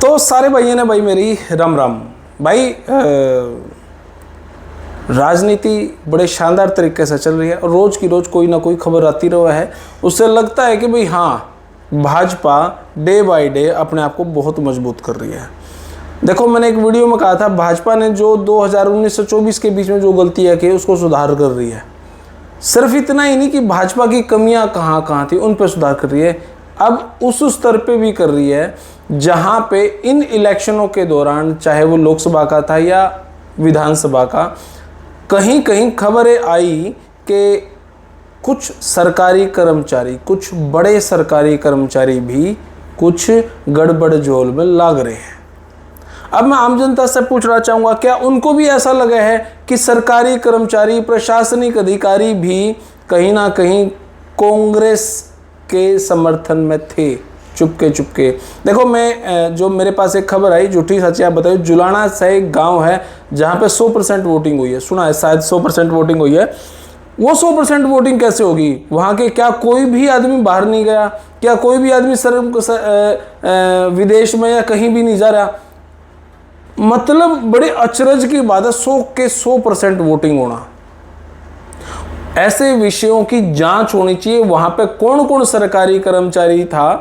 तो सारे भाइयों ने भाई मेरी राम राम भाई। राजनीति बड़े शानदार तरीके से चल रही है और रोज़ की रोज़ कोई ना कोई खबर आती रहा है। उससे लगता है कि भाई हाँ, भाजपा डे बाय डे अपने आप को बहुत मजबूत कर रही है। देखो, मैंने एक वीडियो में कहा था भाजपा ने जो 2019 से 24 के बीच में जो गलतियाँ की उसको सुधार कर रही है। सिर्फ इतना ही नहीं कि भाजपा की कमियां कहाँ कहाँ थी उन पर सुधार कर रही है, अब उस स्तर पे भी कर रही है जहाँ पे इन इलेक्शनों के दौरान, चाहे वो लोकसभा का था या विधानसभा का, कहीं कहीं खबरें आई कि कुछ सरकारी कर्मचारी, कुछ बड़े सरकारी कर्मचारी भी कुछ गड़बड़ झोल में लाग रहे हैं। अब मैं आम जनता से पूछना चाहूँगा, क्या उनको भी ऐसा लगा है कि सरकारी कर्मचारी, प्रशासनिक अधिकारी भी कहीं ना कहीं कांग्रेस के समर्थन में थे, चुपके चुपके? देखो, मैं जो मेरे पास एक खबर आई, झूठी सच्ची आप बताइए, जुलाना से एक गांव है जहां पे 100% वोटिंग हुई है, सुना है शायद 100% वोटिंग हुई है। वो 100% वोटिंग कैसे होगी वहां के? क्या कोई भी आदमी बाहर नहीं गया? क्या कोई भी आदमी विदेश में या कहीं भी नहीं जा रहा? मतलब बड़े अचरज की बात है, 100 के 100% वोटिंग होना। ऐसे विषयों की जांच होनी चाहिए। वहां पे कौन कौन सरकारी कर्मचारी था,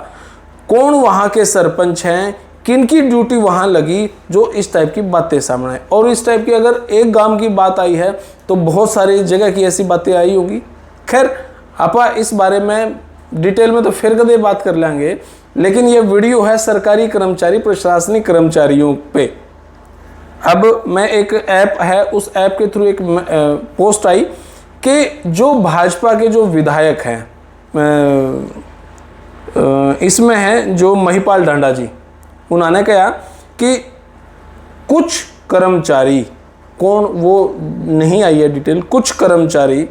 कौन वहां के सरपंच हैं, किनकी ड्यूटी वहां लगी, जो इस टाइप की बातें सामने आए। और इस टाइप की अगर एक गांव की बात आई है तो बहुत सारी जगह की ऐसी बातें आई होंगी। खैर, आपा इस बारे में डिटेल में तो फिर कदे बात कर लेंगे, लेकिन ये वीडियो है सरकारी कर्मचारी, प्रशासनिक कर्मचारियों पे। अब मैं एक ऐप है, उस ऐप के थ्रू एक पोस्ट आई कि जो भाजपा के जो विधायक हैं, इसमें है जो महिपाल ढांडा जी, उन्होंने कहा कि कुछ कर्मचारी, कौन वो नहीं आई है डिटेल, कुछ कर्मचारी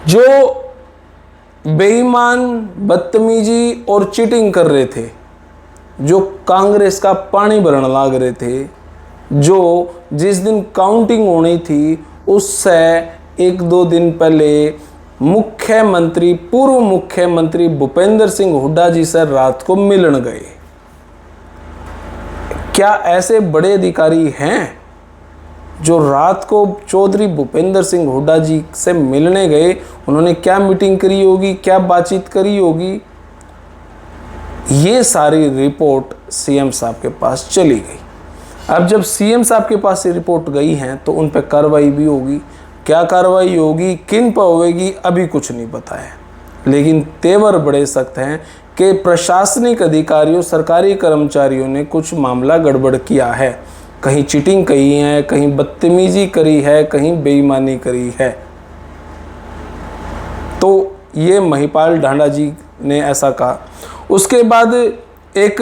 जो बेईमान, बदतमीजी और चीटिंग कर रहे थे, जो कांग्रेस का पानी भरने लाग रहे थे, जो जिस दिन काउंटिंग होनी थी उससे 1-2 दिन पहले मुख्यमंत्री, पूर्व मुख्यमंत्री भूपेंद्र सिंह हुड्डा जी से रात को मिलने गए। क्या ऐसे बड़े अधिकारी हैं जो रात को चौधरी भूपेंद्र सिंह हुड्डा जी से मिलने गए? उन्होंने क्या मीटिंग करी होगी, क्या बातचीत करी होगी? ये सारी रिपोर्ट सीएम साहब के पास चली गई। अब जब सीएम साहब के पास ये रिपोर्ट गई हैं तो उन पर कार्रवाई भी होगी। क्या कार्रवाई होगी, किन पर होगी, अभी कुछ नहीं पता है, लेकिन तेवर बड़े सख्त हैं कि प्रशासनिक अधिकारियों, सरकारी कर्मचारियों ने कुछ मामला गड़बड़ किया है। कहीं चीटिंग करी है, कहीं बदतमीजी करी है, कहीं बेईमानी करी है। तो ये महिपाल ढांडा जी ने ऐसा कहा। उसके बाद एक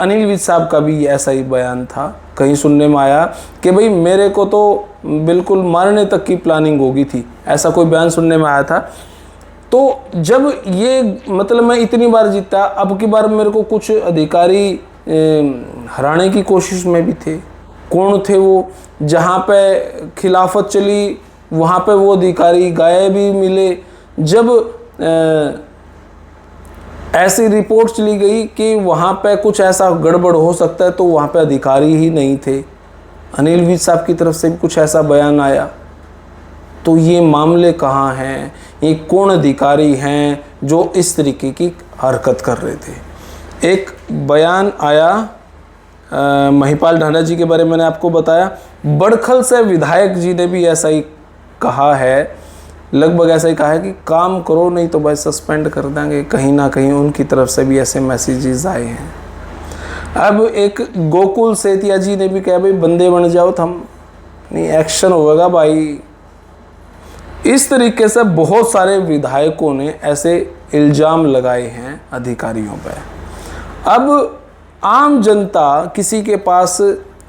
अनिल विज साहब का भी ऐसा ही बयान था। कहीं सुनने में आया कि भाई मेरे को तो बिल्कुल मारने तक की प्लानिंग होगी थी, ऐसा कोई बयान सुनने में आया था। तो जब ये, मतलब मैं इतनी बार जीता, अब की बार मेरे को कुछ अधिकारी हराने की कोशिश में भी थे। कौन थे वो? जहाँ पे खिलाफत चली वहाँ पे वो अधिकारी गायब भी मिले। जब ऐसी रिपोर्ट चली गई कि वहाँ पे कुछ ऐसा गड़बड़ हो सकता है तो वहाँ पे अधिकारी ही नहीं थे। अनिल विज साहब की तरफ से भी कुछ ऐसा बयान आया। तो ये मामले कहाँ हैं? ये कौन अधिकारी हैं जो इस तरीके की हरकत कर रहे थे? एक बयान आया महिपाल ढांडा जी के बारे में, मैंने आपको बताया। बड़खल से विधायक जी ने भी ऐसा ही कहा है, लगभग ऐसा ही कहा है कि काम करो नहीं तो भाई सस्पेंड कर देंगे। कहीं ना कहीं उनकी तरफ से भी ऐसे मैसेजेस आए हैं। अब एक गोकुल सेतिया जी ने भी कहा भाई बंदे बन जाओ तो हम नहीं, एक्शन होगा भाई। इस तरीके से बहुत सारे विधायकों ने ऐसे इल्ज़ाम लगाए हैं अधिकारियों पर। अब आम जनता, किसी के पास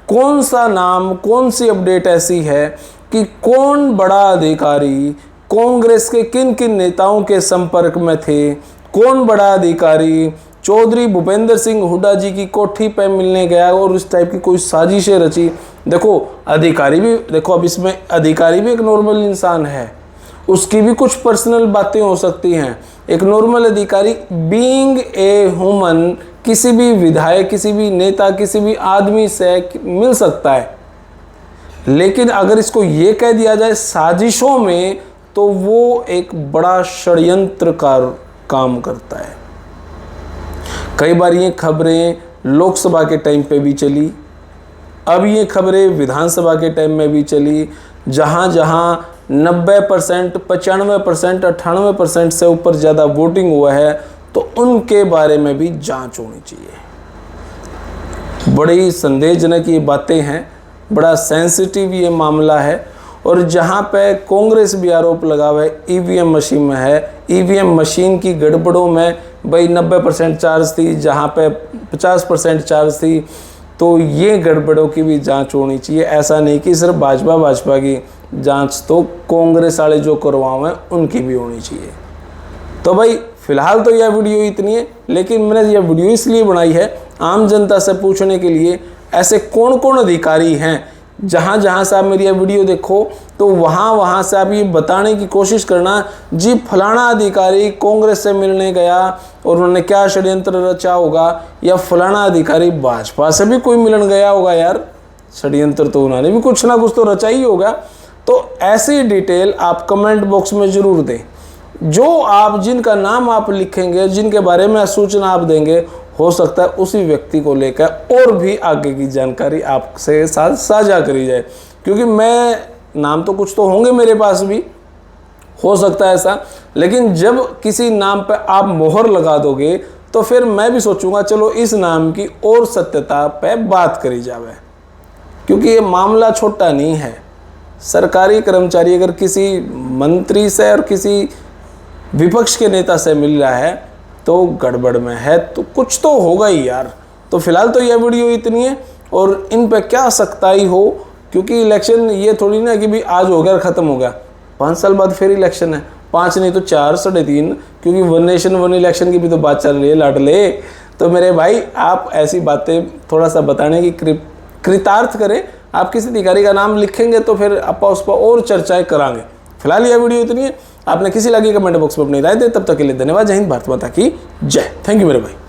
कौन सा नाम, कौन सी अपडेट ऐसी है कि कौन बड़ा अधिकारी कांग्रेस के किन किन नेताओं के संपर्क में थे, कौन बड़ा अधिकारी चौधरी भूपेंद्र सिंह हुड्डा जी की कोठी पे मिलने गया और इस टाइप की कोई साजिशें रची? देखो, अधिकारी भी, देखो अब इसमें अधिकारी भी एक नॉर्मल इंसान है, उसकी भी कुछ पर्सनल बातें हो सकती हैं। एक नॉर्मल अधिकारी बीइंग ए ह्यूमन किसी भी विधायक, किसी भी नेता, किसी भी आदमी से मिल सकता है, लेकिन अगर इसको ये कह दिया जाए साजिशों में, तो वो एक बड़ा षड्यंत्र का काम करता है। कई बार ये खबरें लोकसभा के टाइम पे भी चली, अब ये खबरें विधानसभा के टाइम में भी चली, जहाँ जहाँ 90%, 95%, 98% से ऊपर ज़्यादा वोटिंग हुआ है, तो उनके बारे में भी जांच होनी चाहिए। बड़ी संदेहजनक ये बातें हैं, बड़ा सेंसिटिव ये मामला है। और जहाँ पे कांग्रेस भी आरोप लगा हुआ है ईवीएम मशीन में है, ईवीएम मशीन की गड़बड़ों में भाई 90% चार्ज थी, जहाँ पे 50% चार्ज थी, तो ये गड़बड़ों की भी जांच होनी चाहिए। ऐसा नहीं कि सिर्फ भाजपा की जांच, तो कांग्रेस वाले जो करवाओ हैं उनकी भी होनी चाहिए। तो भाई फिलहाल तो यह वीडियो इतनी है, लेकिन मैंने यह वीडियो इसलिए बनाई है आम जनता से पूछने के लिए, ऐसे कौन कौन अधिकारी हैं, जहाँ जहाँ से आप मेरी यह वीडियो देखो तो वहाँ से आप ये बताने की कोशिश करना जी फलाना अधिकारी कांग्रेस से मिलने गया और उन्होंने क्या षड्यंत्र रचा होगा, या फलाना अधिकारी भाजपा से भी कोई मिलन गया होगा। यार षड्यंत्र तो उन्होंने भी कुछ ना कुछ तो रचा ही होगा। तो ऐसी डिटेल आप कमेंट बॉक्स में ज़रूर दें। जो आप जिनका नाम आप लिखेंगे, जिनके बारे में सूचना आप देंगे, हो सकता है उसी व्यक्ति को लेकर और भी आगे की जानकारी आपसे साथ साझा करी जाए, क्योंकि मैं नाम तो कुछ तो होंगे मेरे पास भी, हो सकता है ऐसा, लेकिन जब किसी नाम पर आप मोहर लगा दोगे तो फिर मैं भी सोचूंगा चलो इस नाम की और सत्यता पे बात करी जाए, क्योंकि ये मामला छोटा नहीं है। सरकारी कर्मचारी अगर किसी मंत्री से और किसी विपक्ष के नेता से मिल रहा है तो गड़बड़ में है, तो कुछ तो होगा ही यार। तो फिलहाल तो यह वीडियो इतनी है, और इन पे क्या सख्ताई हो, क्योंकि इलेक्शन ये थोड़ी ना कि भी आज हो गया और ख़त्म हो गया, 5 साल बाद फिर इलेक्शन है, 5 नहीं तो 4, 3.5, क्योंकि 1 नेशन 1 इलेक्शन की भी तो बात चल रही है लाडले। तो मेरे भाई आप ऐसी बातें थोड़ा सा बताने की कृतार्थ करें। आप किसी अधिकारी का नाम लिखेंगे तो फिर आप उस पर और चर्चाएँ कराएंगे। फिलहाल यह वीडियो इतनी है। आपने किसी लगी कमेंट बॉक्स में अपनी राय दे। तब तक के लिए धन्यवाद। जय हिंद, भारत माता की जय। थैंक यू मेरे भाई।